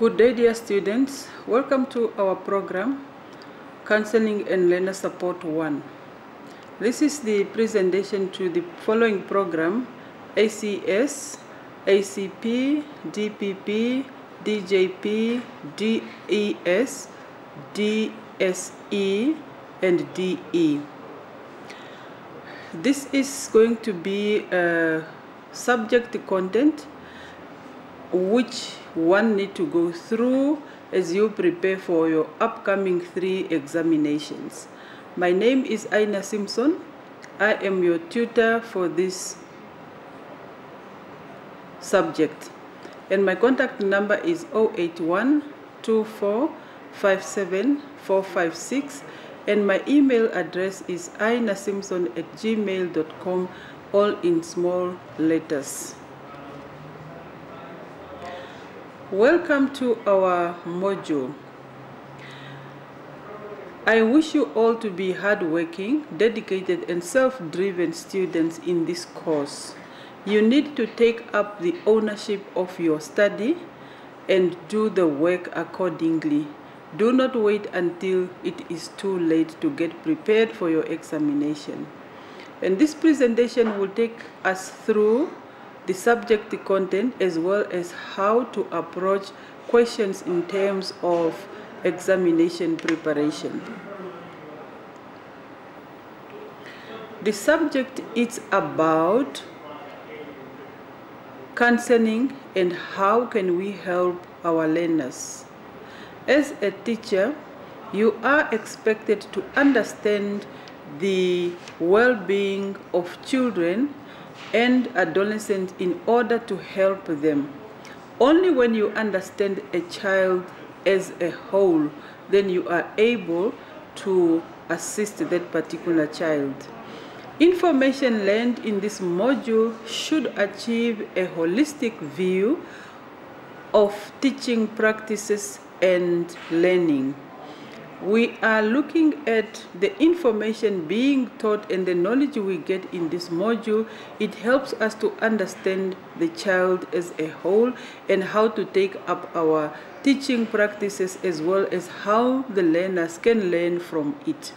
Good day, dear students. Welcome to our program, Counseling and Learner Support 1. This is the presentation to the following program: ACS, ACP, DPP, DJP, DES, DSE, and DE. This is going to be a subject content which one need to go through as you prepare for your upcoming 3 examinations. My name is Aina Simpson. I am your tutor for this subject, and my contact number is 081-2457-456, and my email address is ainasimpson@gmail.com, all in small letters. Welcome to our module. I wish you all to be hardworking, dedicated, and self-driven students in this course. You need to take up the ownership of your study and do the work accordingly. Do not wait until it is too late to get prepared for your examination. And this presentation will take us through the subject content as well as how to approach questions in terms of examination preparation. The subject is about counseling and how can we help our learners. As a teacher, you are expected to understand the well-being of children and adolescents in order to help them. Only when you understand a child as a whole, then you are able to assist that particular child. Information learned in this module should achieve a holistic view of teaching practices and learning. We are looking at the information being taught and the knowledge we get in this module. It helps us to understand the child as a whole and how to take up our teaching practices as well as how the learners can learn from it.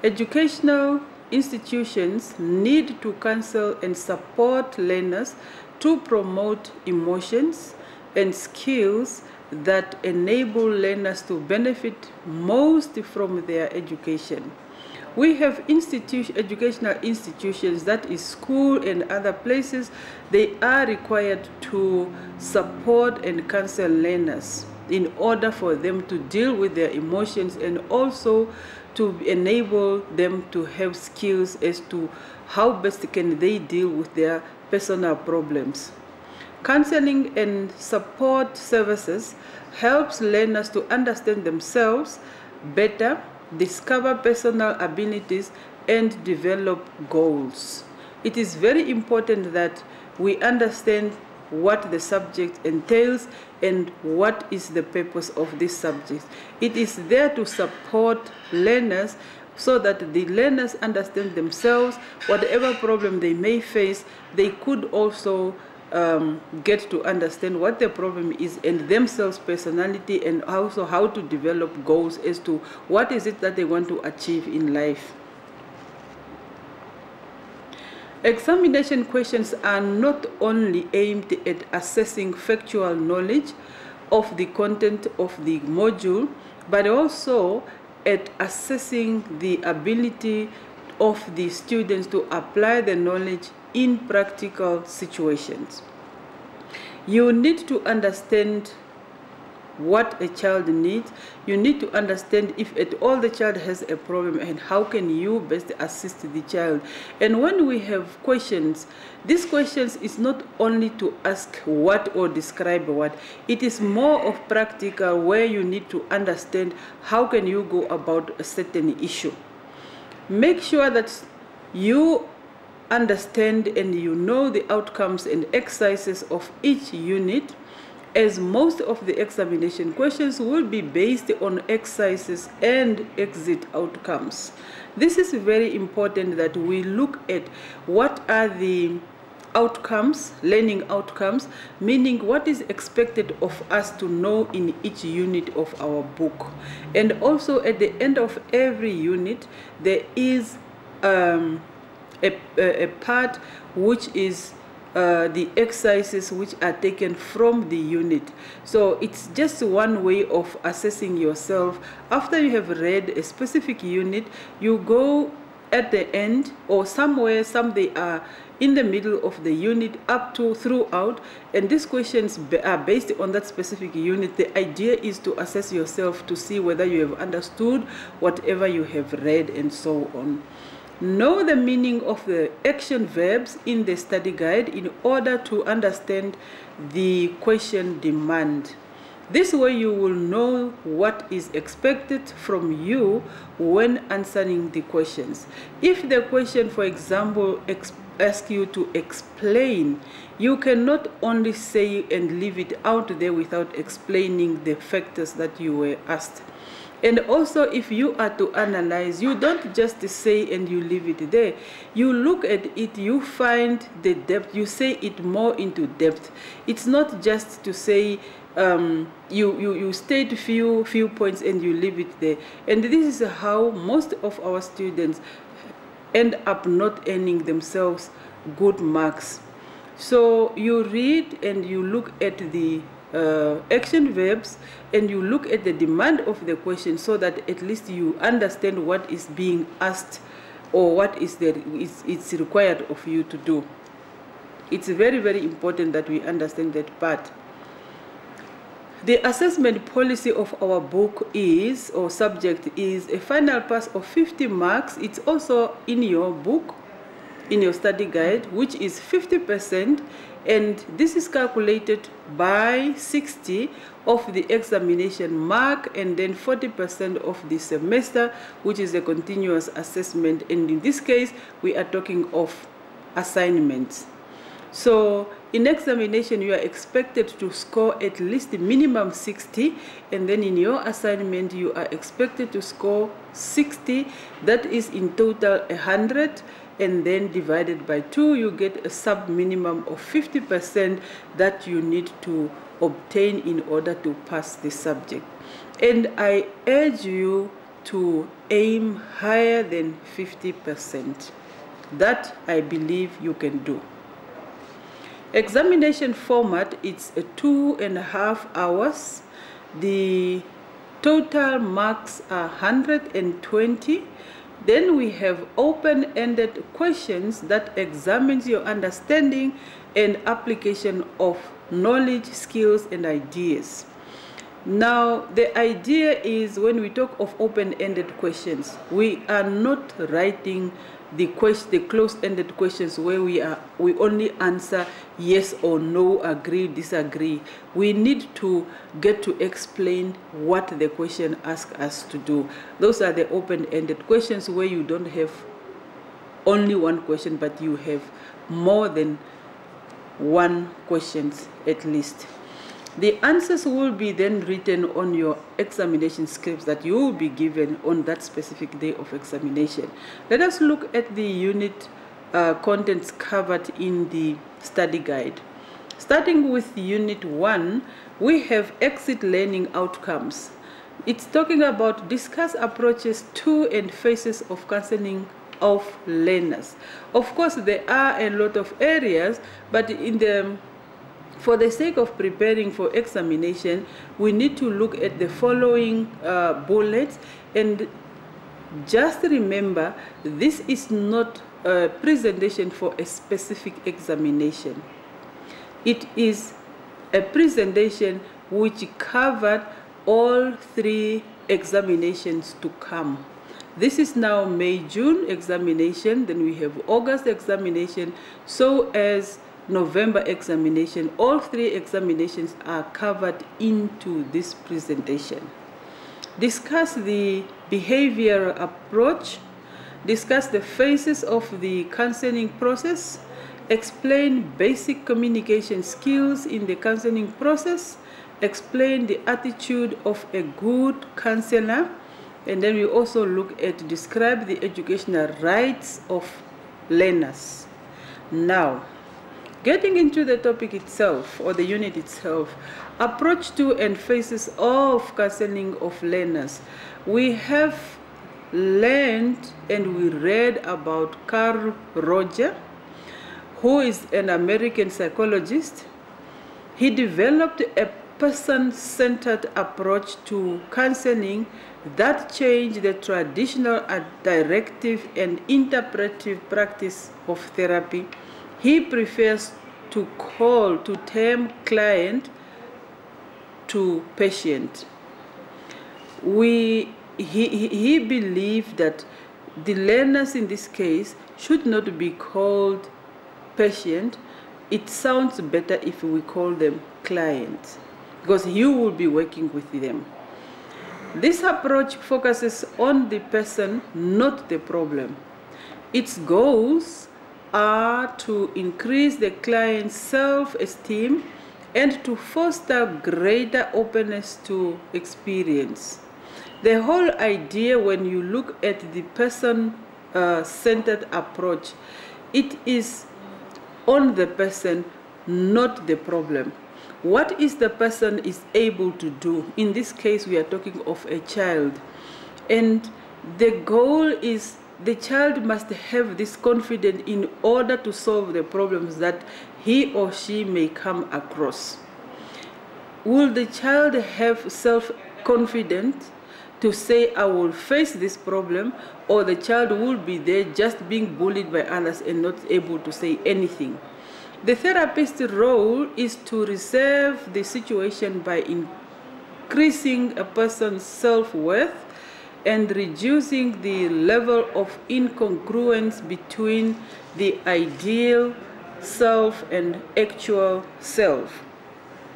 Educational institutions need to counsel and support learners to promote emotions and skills that enable learners to benefit most from their education. We have educational institutions, that is school and other places. They are required to support and counsel learners in order for them to deal with their emotions and also to enable them to have skills as to how best can they deal with their personal problems. Counseling and support services helps learners to understand themselves better, discover personal abilities, and develop goals. It is very important that we understand what the subject entails and what is the purpose of this subject. It is there to support learners so that the learners understand themselves. Whatever problem they may face, they could also get to understand what the problem is and themselves, personality, and also how to develop goals as to what is it that they want to achieve in life. Examination questions are not only aimed at assessing factual knowledge of the content of the module, but also at assessing the ability of the students to apply the knowledge in practical situations. You need to understand what a child needs. You need to understand if at all the child has a problem and how can you best assist the child. And when we have questions, these questions is not only to ask what or describe what. It is more of practical, where you need to understand how can you go about a certain issue. Make sure that you understand and you know the outcomes and exercises of each unit, as most of the examination questions will be based on exercises and exit outcomes. This is very important that we look at what are the outcomes, learning outcomes, meaning what is expected of us to know in each unit of our book. And also at the end of every unit, there is a part which is the exercises which are taken from the unit. So it's just one way of assessing yourself. After you have read a specific unit, you go at the end or somewhere, some they are in the middle of the unit up to throughout, and these questions are based on that specific unit. The idea is to assess yourself to see whether you have understood whatever you have read and so on. Know the meaning of the action verbs in the study guide in order to understand the question demand. This way you will know what is expected from you when answering the questions. If the question, for example, asks you to explain, you cannot only say and leave it out there without explaining the factors that you were asked. And also, if you are to analyze, you don't just say and you leave it there. You look at it, you find the depth, you say it more into depth. It's not just to say you state few points and you leave it there. And this is how most of our students end up not earning themselves good marks. So you read and you look at the action verbs and you look at the demand of the question, so that at least you understand what is being asked or what is it's required of you to do. It's very, very important that we understand that part. The assessment policy of our book is, or subject is, a final pass of 50 marks. It's also in your book, in your study guide, which is 50%, and this is calculated by 60 of the examination mark and then 40% of the semester, which is a continuous assessment. And in this case, we are talking of assignments. So in examination, you are expected to score at least minimum 60, and then in your assignment, you are expected to score 60. That is in total 100, and then divided by 2, you get a sub minimum of 50% that you need to obtain in order to pass the subject. And I urge you to aim higher than 50%. That I believe you can do. Examination format, it's a 2.5 hours. The total marks are 120. Then we have open-ended questions that examines your understanding and application of knowledge, skills, and ideas. Now, the idea is when we talk of open-ended questions, we are not writing the closed-ended questions where we only answer yes or no, agree, disagree. We need to get to explain what the question asks us to do. Those are the open-ended questions where you don't have only one question, but you have more than one question at least. The answers will be then written on your examination scripts that you will be given on that specific day of examination. Let us look at the unit contents covered in the study guide. Starting with Unit 1, we have exit learning outcomes. It's talking about discuss approaches to and phases of counseling of learners. Of course, there are a lot of areas, but for the sake of preparing for examination, we need to look at the following bullets. And just remember, this is not a presentation for a specific examination. It is a presentation which covered all 3 examinations to come. This is now May-June examination, then we have August examination, so as November examination. All 3 examinations are covered into this presentation. Discuss the behavioral approach, discuss the phases of the counseling process, explain basic communication skills in the counseling process, explain the attitude of a good counselor, and then we also look at describe the educational rights of learners. Now, Getting into the topic itself, or the unit itself, approach to and phases of counseling of learners. We have learned and we read about Carl Rogers, who is an American psychologist. He developed a person-centered approach to counseling that changed the traditional directive and interpretive practice of therapy. He prefers to term client to patient. He believed that the learners in this case should not be called patient. It sounds better if we call them clients, because you will be working with them. This approach focuses on the person, not the problem. Its goals are to increase the client's self-esteem and to foster greater openness to experience. The whole idea, when you look at the person-centered approach, it is on the person, not the problem. What is the person is able to do? In this case, we are talking of a child. And the goal is the child must have this confidence in order to solve the problems that he or she may come across. Will the child have self-confidence to say, I will face this problem, or the child will be there just being bullied by others and not able to say anything? The therapist's role is to resolve the situation by increasing a person's self-worth and reducing the level of incongruence between the ideal self and actual self.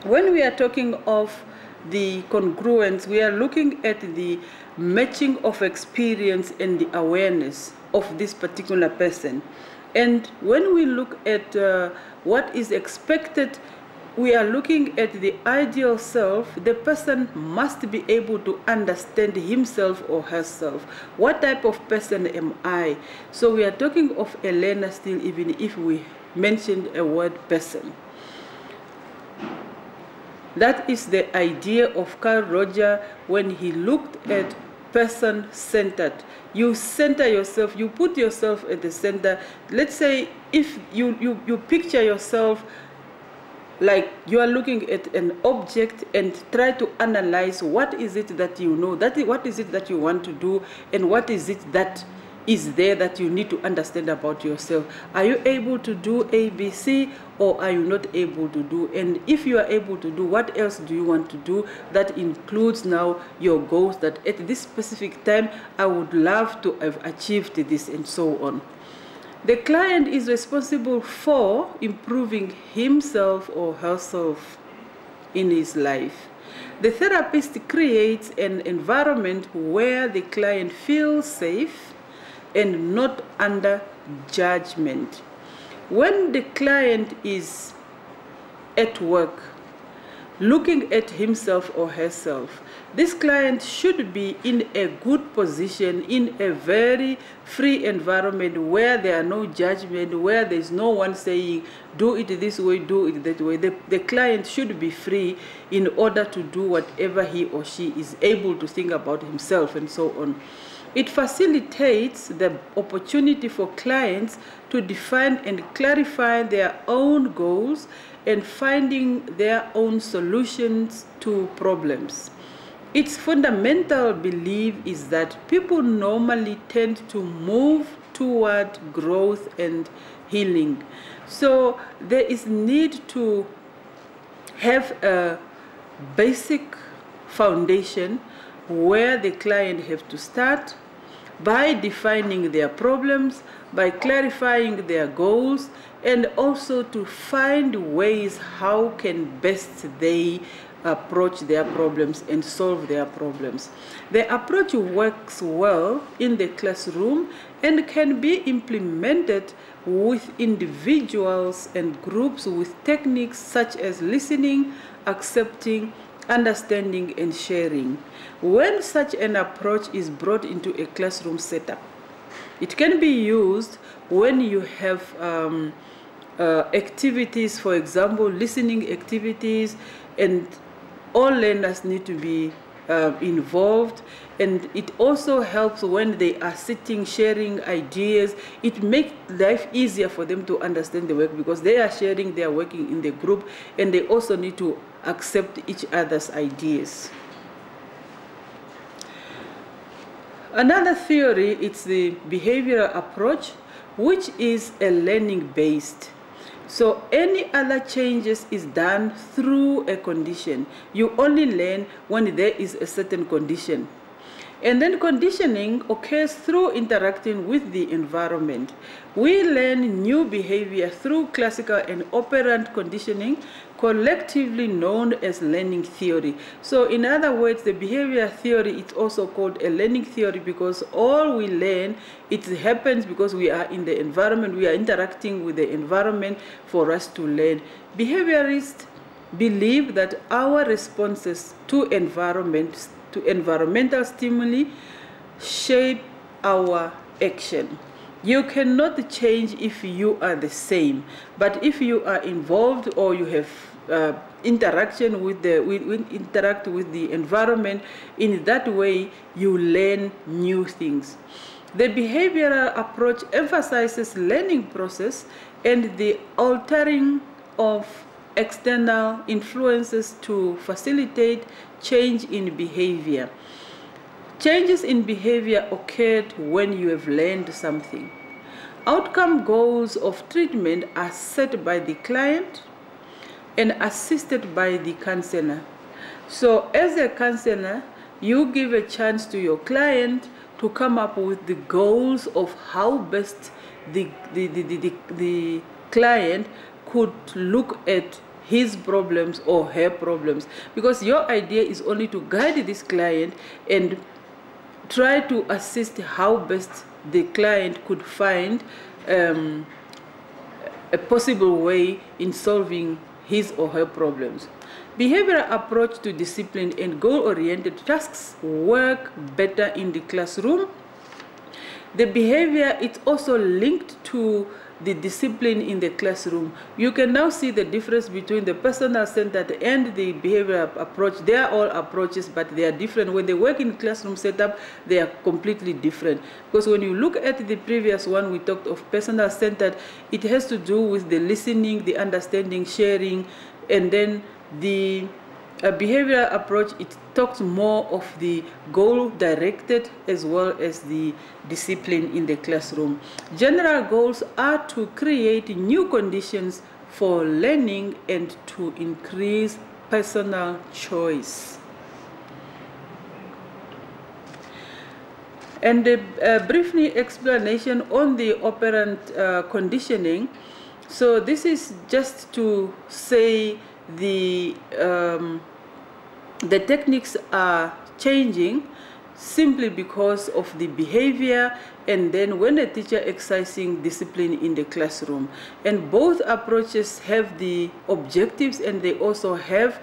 When we are talking of the congruence, we are looking at the matching of experience and the awareness of this particular person. And when we look at what is expected, we are looking at the ideal self. The person must be able to understand himself or herself. What type of person am I? So we are talking of a learner still, even if we mentioned a word person. That is the idea of Carl Rogers when he looked at person-centered. You center yourself, you put yourself at the center. Let's say if you picture yourself like you are looking at an object and try to analyze what is it that you know, what is it that you want to do, and what is it that is there that you need to understand about yourself. Are you able to do A, B, C, or are you not able to do? And if you are able to do, what else do you want to do? That includes now your goals, that at this specific time I would love to have achieved this, and so on. The client is responsible for improving himself or herself in his life. The therapist creates an environment where the client feels safe and not under judgment. When the client is at work, looking at himself or herself, this client should be in a good position, in a very free environment where there are no judgment, where there is no one saying, do it this way, do it that way. The client should be free in order to do whatever he or she is able to think about himself, and so on. It facilitates the opportunity for clients to define and clarify their own goals and finding their own solutions to problems. Its fundamental belief is that people normally tend to move toward growth and healing. So there is need to have a basic foundation where the client have to start by defining their problems, by clarifying their goals, and also to find ways how can best they approach their problems and solve their problems. The approach works well in the classroom and can be implemented with individuals and groups with techniques such as listening, accepting, understanding, and sharing. When such an approach is brought into a classroom setup, it can be used when you have activities, for example, listening activities, and all learners need to be involved. And it also helps when they are sitting, sharing ideas. It makes life easier for them to understand the work because they are sharing, they are working in the group, and they also need to accept each other's ideas. Another theory is the behavioral approach, which is a learning-based. So any other changes is done through a condition. You only learn when there is a certain condition. And then conditioning occurs through interacting with the environment. We learn new behavior through classical and operant conditioning, collectively known as learning theory. So in other words, the behavior theory is also called a learning theory because all we learn, it happens because we are in the environment, we are interacting with the environment for us to learn. Behaviorists believe that our responses to environmental stimuli shape our action. You cannot change if you are the same, but if you are involved or you have interaction with interact with the environment, in that way you learn new things. The behavioral approach emphasizes learning process and the altering of external influences to facilitate change in behavior. Changes in behavior occurred when you have learned something. Outcome goals of treatment are set by the client and assisted by the counselor. So as a counselor, you give a chance to your client to come up with the goals of how best the client could look at his problems or her problems, because your idea is only to guide this client and try to assist how best the client could find a possible way in solving his or her problems. Behavioral approach to discipline and goal-oriented tasks work better in the classroom. The behavior is also linked to the discipline in the classroom. You can now see the difference between the personal-centered and the behavioral approach. They are all approaches, but they are different. When they work in classroom setup, they are completely different. Because when you look at the previous one, we talked of personal-centered. It has to do with the listening, the understanding, sharing, and then the behavioral approach, it talks more of the goal-directed as well as the discipline in the classroom. General goals are to create new conditions for learning and to increase personal choice. And a brief explanation on the operant conditioning. So this is just to say the techniques are changing simply because of the behavior and then when the teacher exercising discipline in the classroom. And both approaches have the objectives and they also have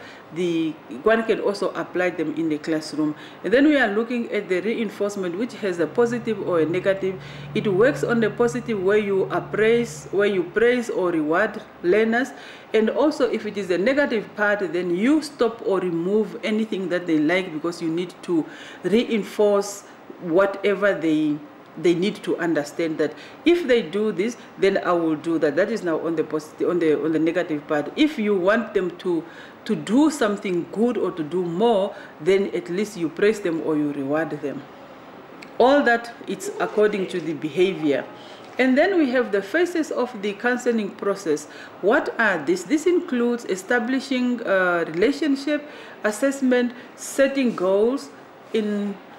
one can also apply them in the classroom. And then we are looking at the reinforcement, which has a positive or a negative. It works on the positive where you praise or reward learners, and also if it is a negative part, then you stop or remove anything that they like, because you need to reinforce whatever they need to understand, that if they do this, then I will do that. That is now on the positive, on the negative part. If you want them to do something good or to do more, then at least you praise them or you reward them. All that, it's according to the behavior. And then we have the phases of the counseling process. What are these? This includes establishing a relationship, assessment, setting goals,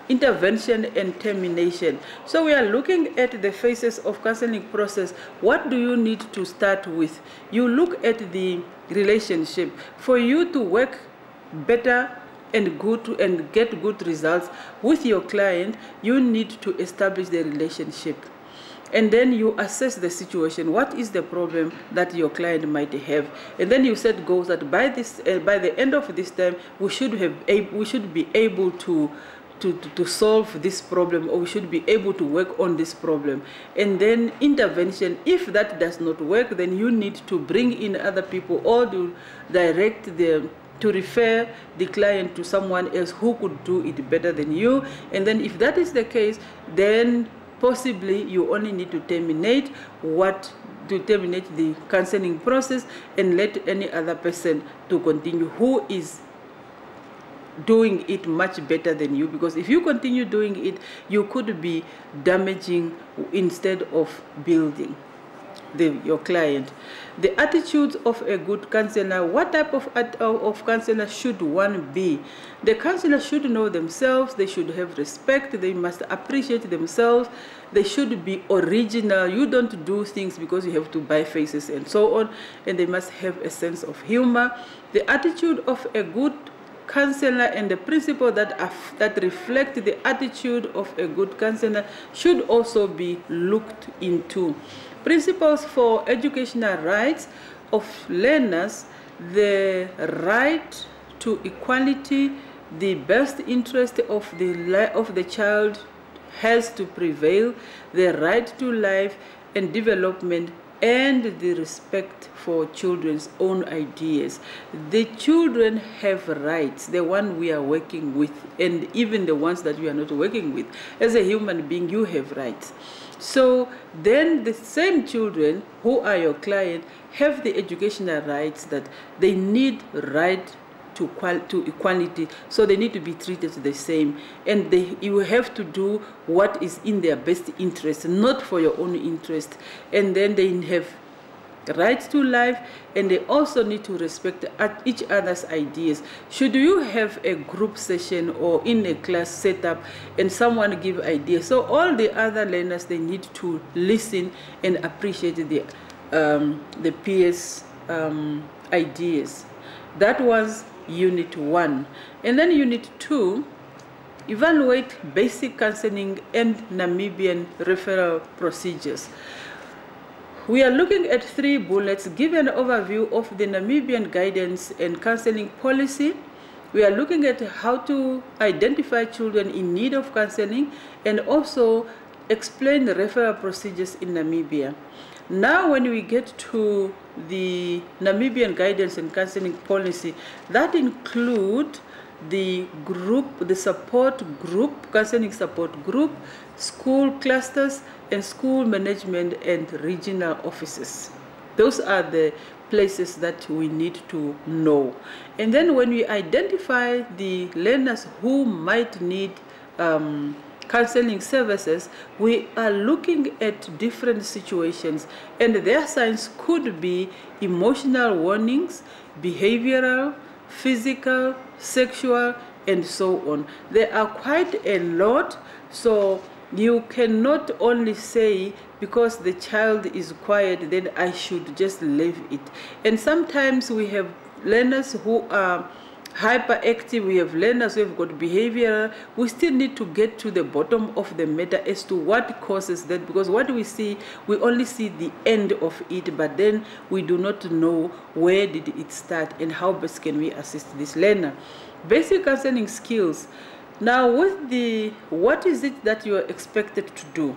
intervention and termination. So we are looking at the phases of counseling process. What do you need to start with? You look at the relationship. For you to work better and good and get good results with your client, you need to establish the relationship. And then you assess the situation. What is the problem that your client might have? And then you set goals that by the end of this time, we should be able to to solve this problem, or we should be able to work on this problem. And then intervention, if that does not work, then you need to bring in other people or to refer the client to someone else who could do it better than you. And then if that is the case, then possibly you only need to terminate the counseling process and let any other person to continue who is doing it much better than you, because if you continue doing it, you could be damaging instead of building your client. The attitudes of a good counselor. What type of counselor should one be? The counselor should know themselves, they should have respect, they must appreciate themselves, they should be original. You don't do things because you have to buy faces and so on, and they must have a sense of humor. The attitude of a good counselor and the principle that reflect the attitude of a good counselor should also be looked into. Principles for educational rights of learners: the right to equality, the best interest of the child has to prevail, the right to life and development, and the respect for children's own ideas. The children have rights, the one we are working with, and even the ones that we are not working with. As a human being, you have rights. So then the same children who are your client have the educational rights that they need right to equality, so they need to be treated the same, and you have to do what is in their best interest, not for your own interest. And then they have rights to life, and they also need to respect each other's ideas. Should you have a group session or in a class setup and someone give ideas, so all the other learners, they need to listen and appreciate the peers' ideas. That was Unit 1. And then Unit 2, evaluate basic counseling and Namibian referral procedures. We are looking at 3 bullets: give an overview of the Namibian guidance and counseling policy. We are looking at how to identify children in need of counseling, and also explain the referral procedures in Namibia. Now, when we get to the Namibian guidance and counseling policy, that includes the support group, counseling support group, school clusters, and school management and regional offices. Those are the places that we need to know. And then when we identify the learners who might need counseling services, we are looking at different situations, and their signs could be emotional warnings, behavioral, physical, sexual, and so on. There are quite a lot, so you cannot only say because the child is quiet, then I should just leave it. And sometimes we have learners who are hyperactive, we have learners who have got behavior. We still need to get to the bottom of the matter as to what causes that, because what we see, we only see the end of it, but then we do not know where did it start and how best can we assist this learner. Basic counseling skills. Now, with what is it that you are expected to do?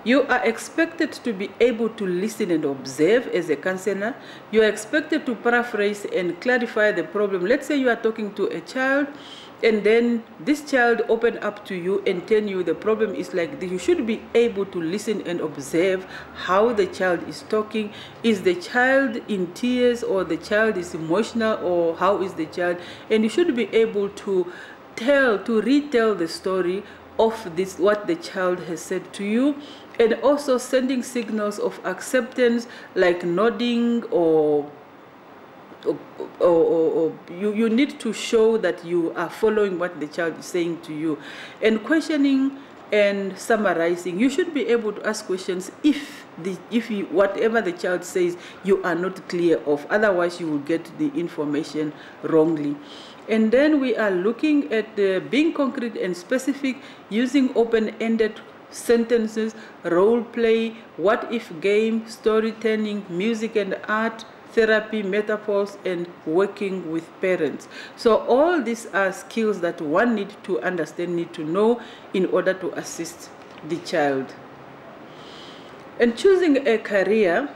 You are expected to be able to listen and observe as a counselor. You are expected to paraphrase and clarify the problem. Let's say you are talking to a child, and then this child open up to you and tell you the problem is like this. You should be able to listen and observe how the child is talking. Is the child in tears, or the child is emotional, or how is the child? And you should be able to retell the story of this, what the child has said to you, and also sending signals of acceptance like nodding, or you need to show that you are following what the child is saying to you. And questioning and summarizing. You should be able to ask questions if whatever the child says you are not clear of, otherwise you will get the information wrongly. And then we are looking at being concrete and specific, using open-ended sentences, role play, what if game, storytelling, music and art, therapy, metaphors, and working with parents. So all these are skills that one needs to understand, need to know in order to assist the child. And choosing a career,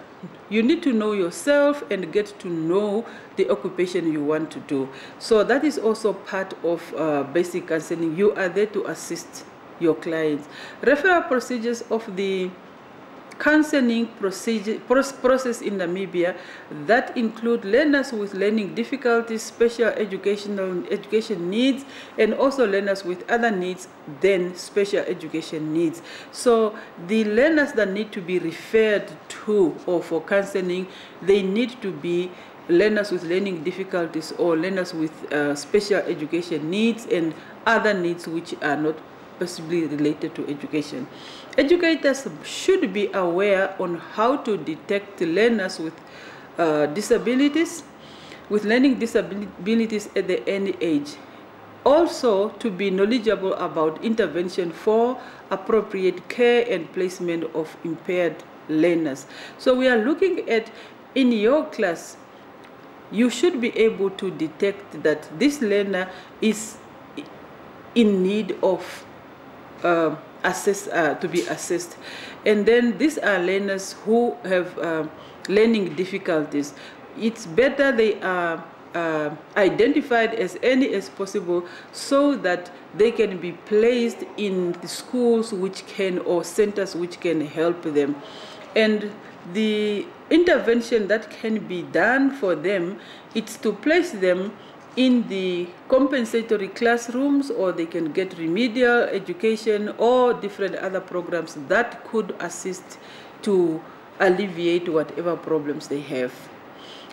you need to know yourself and get to know the occupation you want to do. So that is also part of basic counseling. You are there to assist your clients. Referral procedures of the counseling process in Namibia that include learners with learning difficulties, special education needs, and also learners with other needs than special education needs. So the learners that need to be referred to or for counseling, they need to be learners with learning difficulties or learners with special education needs and other needs which are not possibly related to education. Educators should be aware on how to detect learners with disabilities, with learning disabilities at the early age. Also, to be knowledgeable about intervention for appropriate care and placement of impaired learners. So we are looking at, in your class, you should be able to detect that this learner is in need of to be assessed. And then these are learners who have learning difficulties. It's better they are identified as early as possible so that they can be placed in the schools which can, or centers which can help them. And the intervention that can be done for them, it's to place them in the compensatory classrooms, or they can get remedial education or different other programs that could assist to alleviate whatever problems they have.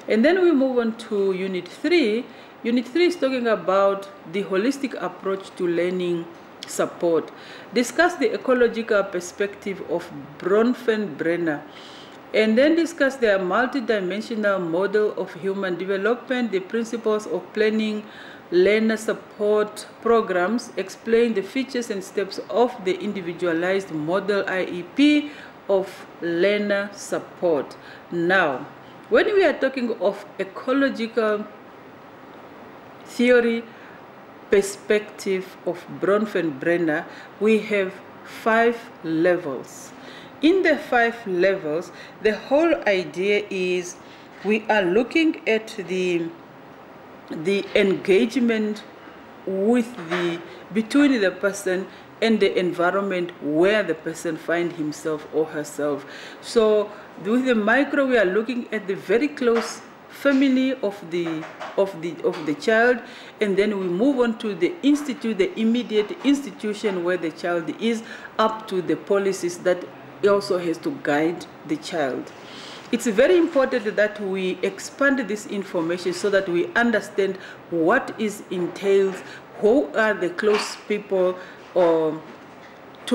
And then we move on to Unit 3. Unit 3 is talking about the holistic approach to learning support. Discuss the ecological perspective of Bronfenbrenner. And then discuss their multidimensional model of human development, the principles of planning learner support programs, explain the features and steps of the individualized model IEP of learner support. Now, when we are talking of ecological theory perspective of Bronfenbrenner, we have 5 levels. In the 5 levels, the whole idea is we are looking at the engagement with between the person and the environment where the person finds himself or herself. So with the micro, we are looking at the very close family of the child, and then we move on to the institute, the immediate institution where the child is, up to the policies that also has to guide the child. It's very important that we expand this information so that we understand what is entailed, who are the close people to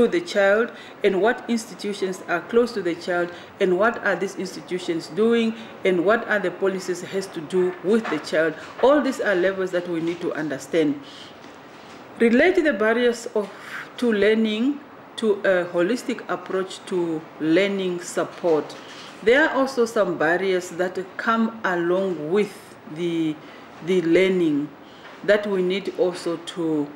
the child, and what institutions are close to the child, and what are these institutions doing, and what are the policies has to do with the child. All these are levels that we need to understand. Relate the barriers to learning to a holistic approach to learning support. There are also some barriers that come along with the learning that we need also to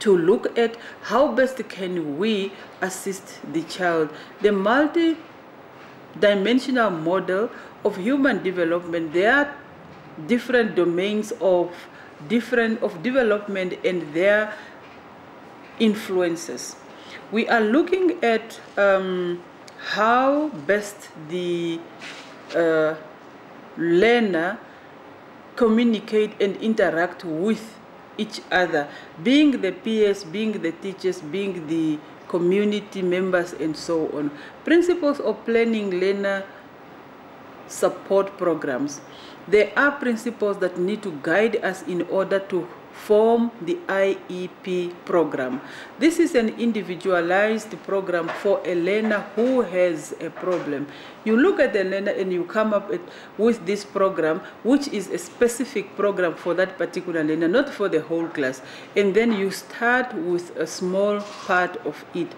look at. How best can we assist the child? The multi-dimensional model of human development, there are different domains of development and their influences. We are looking at how best the learner communicate and interact with each other, being the peers, being the teachers, being the community members, and so on. Principles of planning learner support programs. There are principles that need to guide us in order to form the IEP program. This is an individualized program for a learner who has a problem. You look at the learner and you come up with this program, which is a specific program for that particular learner, not for the whole class. And then you start with a small part of it.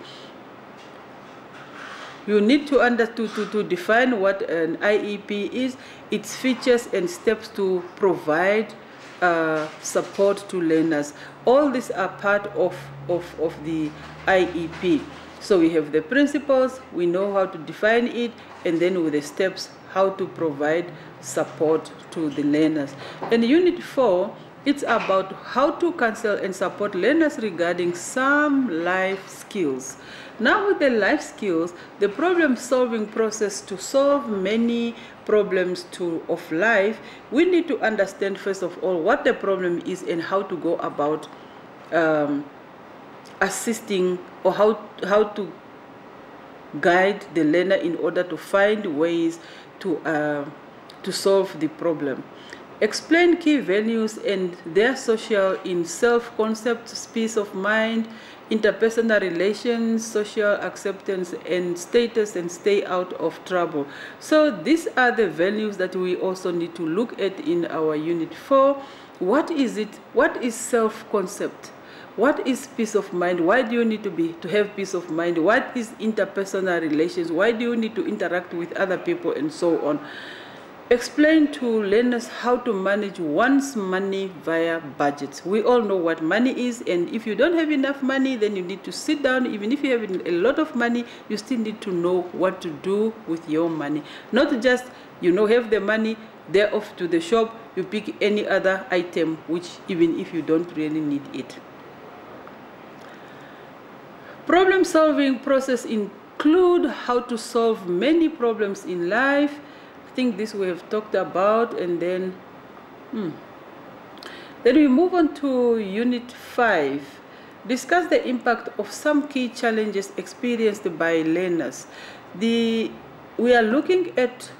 You need to define what an IEP is, its features and steps to provide support to learners. All these are part of the IEP. So we have the principles, we know how to define it, and then with the steps, how to provide support to the learners. And Unit 4, it's about how to counsel and support learners regarding some life skills. Now with the life skills, the problem-solving process to solve many problems of life, we need to understand first of all what the problem is and how to go about assisting, or how to guide the learner in order to find ways to solve the problem. Explain key values and their social in self-concept, peace of mind, interpersonal relations, social acceptance, and status, and stay out of trouble. So these are the values that we also need to look at in our Unit 4. What is it? What is self-concept? What is peace of mind? Why do you need to have peace of mind? What is interpersonal relations? Why do you need to interact with other people, and so on? Explain to learners how to manage one's money via budgets. We all know what money is, and if you don't have enough money, then you need to sit down. Even if you have a lot of money, you still need to know what to do with your money. Not just, have the money, they're off to the shop, you pick any other item, which even if you don't really need it. Problem-solving process include how to solve many problems in life. I think this we have talked about, and then we move on to Unit 5. Discuss the impact of some key challenges experienced by learners. We are looking at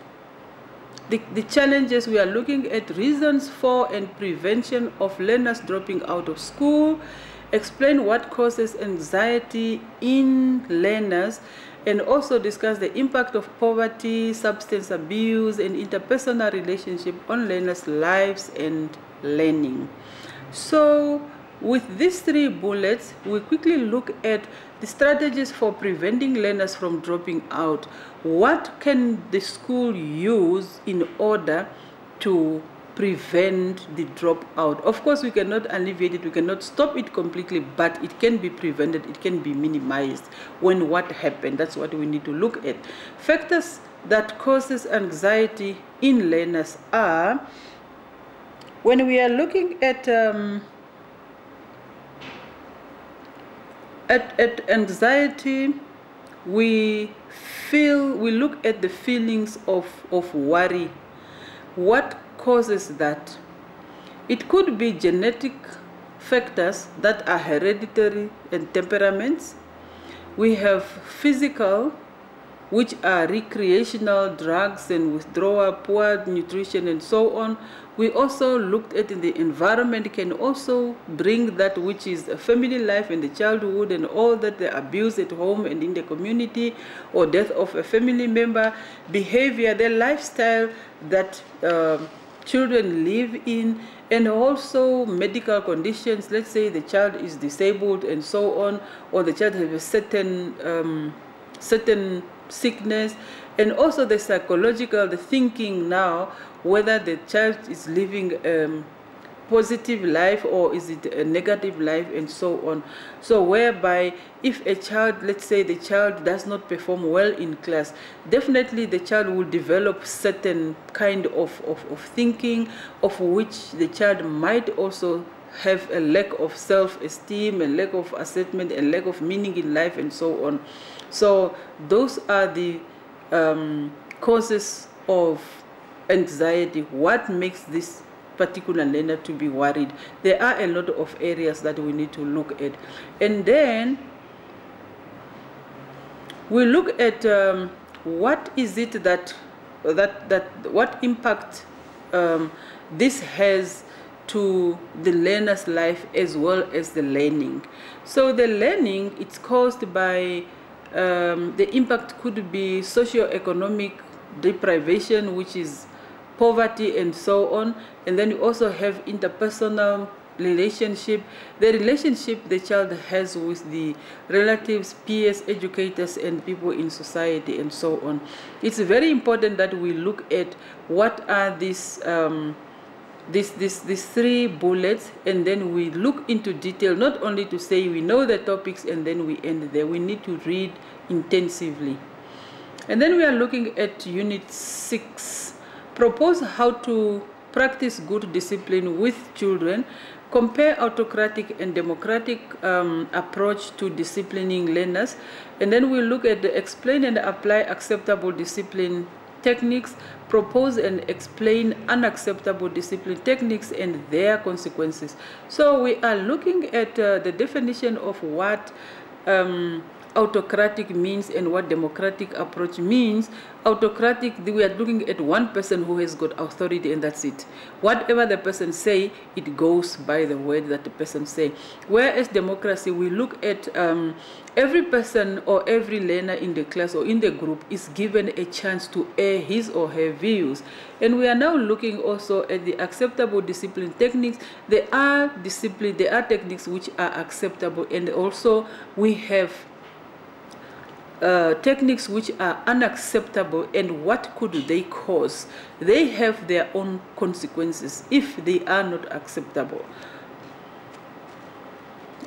the challenges. We are looking at reasons for and prevention of learners dropping out of school. Explain what causes anxiety in learners, and also discuss the impact of poverty, substance abuse, and interpersonal relationship on learners' lives and learning. So with these 3 bullets, we quickly look at the strategies for preventing learners from dropping out. What can the school use in order to prevent the dropout? Of course, we cannot alleviate it, we cannot stop it completely, but it can be prevented, it can be minimized. When what happened, that's what we need to look at. Factors that causes anxiety in learners are, when we are looking at anxiety, we look at the feelings of worry. What causes that? It could be genetic factors that are hereditary and temperaments. We have physical, which are recreational, drugs and withdrawal, poor nutrition, and so on. We also looked at the environment can also bring that, which is a family life and the childhood and all that, the abuse at home and in the community, or death of a family member, behavior, the lifestyle that children live in, and also medical conditions. Let's say the child is disabled and so on, or the child has a certain sickness, and also the psychological, the thinking now, whether the child is living a positive life or is it a negative life, and so on. So whereby if a child, let's say the child does not perform well in class, definitely the child will develop certain kind of thinking, of which the child might also have a lack of self-esteem, a lack of assessment, and lack of meaning in life, and so on. So those are the causes of anxiety. What makes this particular learner to be worried? There are a lot of areas that we need to look at, and then we look at what is it that what impact this has to the learner's life as well as the learning. So the learning, it's caused by the impact could be socio-economic deprivation, which is poverty and so on, and then you also have interpersonal relationship, the relationship the child has with the relatives, peers, educators, and people in society, and so on. It's very important that we look at what are these three bullets, and then we look into detail, not only to say we know the topics and then we end there. We need to read intensively. And then we are looking at Unit 6, propose how to practice good discipline with children, compare autocratic and democratic approach to disciplining learners. And then we look at the explain and apply acceptable discipline techniques, propose and explain unacceptable discipline techniques and their consequences. So we are looking at the definition of what autocratic means and what democratic approach means. Autocratic, we are looking at one person who has got authority, and that's it. Whatever the person say, it goes by the word that the person say. Whereas democracy, we look at every person or every learner in the class or in the group is given a chance to air his or her views. And we are now looking also at the acceptable discipline techniques. There are techniques which are acceptable, and also we have techniques which are unacceptable, and what could they cause? They have their own consequences if they are not acceptable.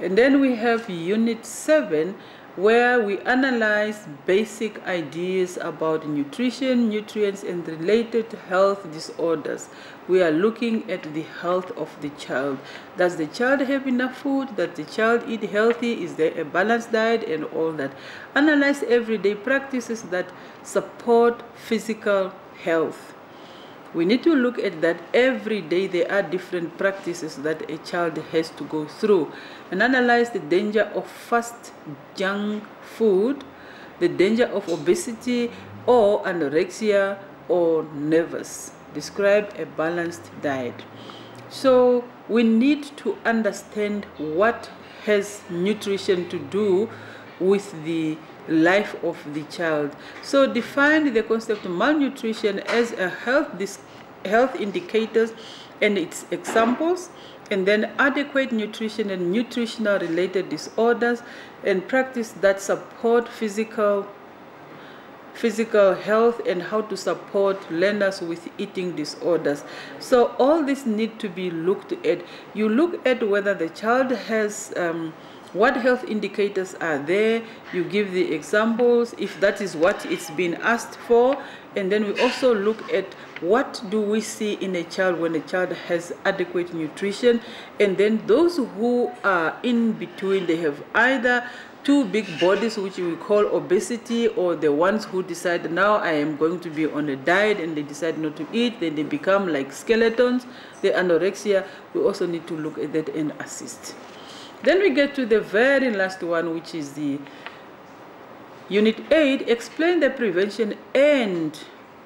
And then we have Unit 7, where we analyze basic ideas about nutrition, nutrients, and related health disorders. We are looking at the health of the child. Does the child have enough food? Does the child eat healthy? Is there a balanced diet? And all that. Analyze everyday practices that support physical health. We need to look at that every day. There are different practices that a child has to go through, and analyze the danger of fast junk food, the danger of obesity or anorexia or nervous. Describe a balanced diet. So we need to understand what has nutrition to do with the life of the child. So define the concept of malnutrition as a health indicators and its examples, and then adequate nutrition and nutritional related disorders, and practice that support physical health, and how to support learners with eating disorders. So all this need to be looked at. You look at whether the child has what health indicators are there. You give the examples if that is what it's been asked for, and then we also look at what do we see in a child when a child has adequate nutrition. And then those who are in between, they have either too big bodies, which we call obesity, or the ones who decide, now I am going to be on a diet, and they decide not to eat, then they become like skeletons. The anorexia, we also need to look at that and assist. Then we get to the very last one, which is the Unit 8, explain the prevention and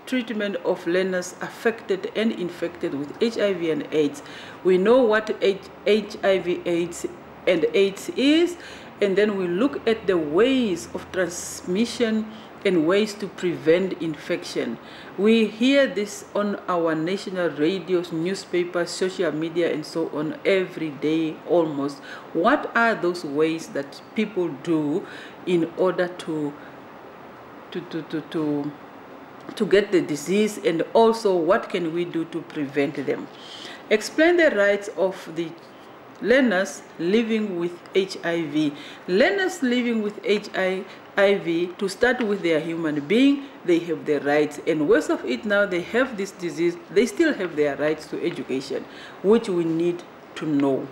treatment of learners affected and infected with HIV and AIDS. We know what HIV and AIDS is, and then we look at the ways of transmission and ways to prevent infection. We hear this on our national radios, newspapers, social media, and so on every day almost. What are those ways that people do in order to get the disease, and also what can we do to prevent them? Explain the rights of the learners living with HIV. Learners living with HIV, to start with, they are human beings, they have their rights, and worst of it, now they have this disease, they still have their rights to education, which we need to know.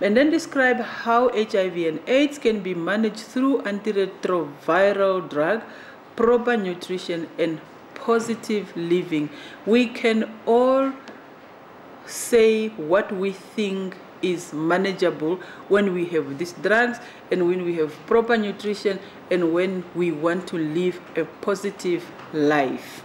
And then describe how HIV and AIDS can be managed through antiretroviral drug, proper nutrition, and positive living. We can all say what we think is manageable when we have these drugs, and when we have proper nutrition, and when we want to live a positive life.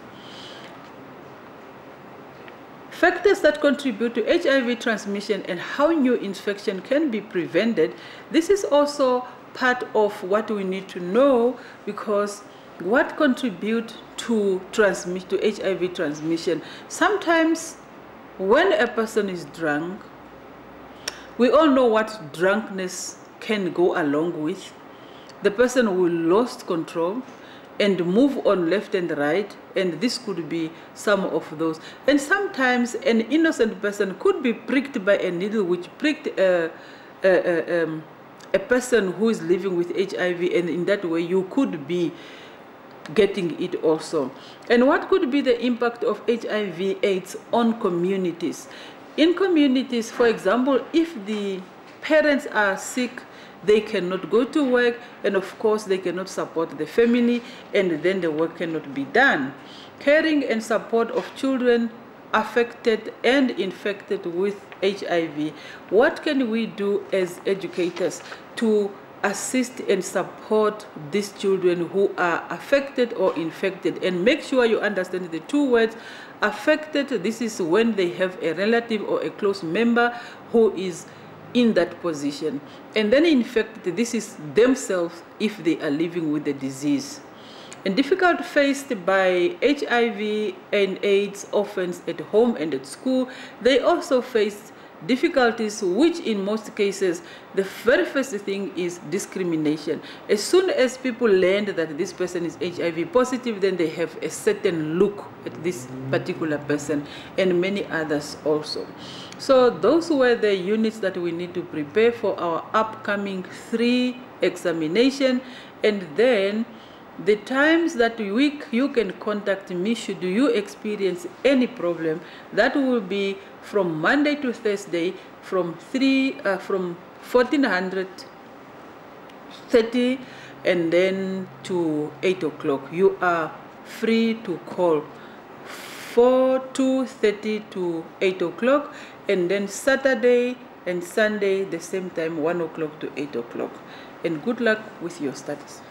Factors that contribute to HIV transmission and how new infection can be prevented. This is also part of what we need to know, because what contributes to HIV transmission? Sometimes when a person is drunk, We all know what drunkenness can go along with. The person will lost control and move on left and right, and this could be some of those. And sometimes an innocent person could be pricked by a needle which pricked a person who is living with HIV, and in that way you could be getting it also. And what could be the impact of HIV/AIDS on communities? In communities, for example, if the parents are sick, they cannot go to work, and of course they cannot support the family, and then the work cannot be done. Caring and support of children affected and infected with HIV. What can we do as educators to assist and support these children who are affected or infected? And make sure you understand the two words. Affected, this is when they have a relative or a close member who is in that position. And then infected, this is themselves if they are living with the disease. And difficult faced by HIV and AIDS offense at home and at school, they also face difficulties, which in most cases, the very first thing is discrimination. As soon as people learn that this person is HIV positive, then they have a certain look at this particular person, and many others also. So those were the units that we need to prepare for our upcoming 3 examination. And then the times that you can contact me should you experience any problem, that will be from Monday to Thursday from 1430 and then to 8 o'clock. You are free to call 2:30 to 8 o'clock, and then Saturday and Sunday the same time, 1 o'clock to 8 o'clock. And good luck with your studies.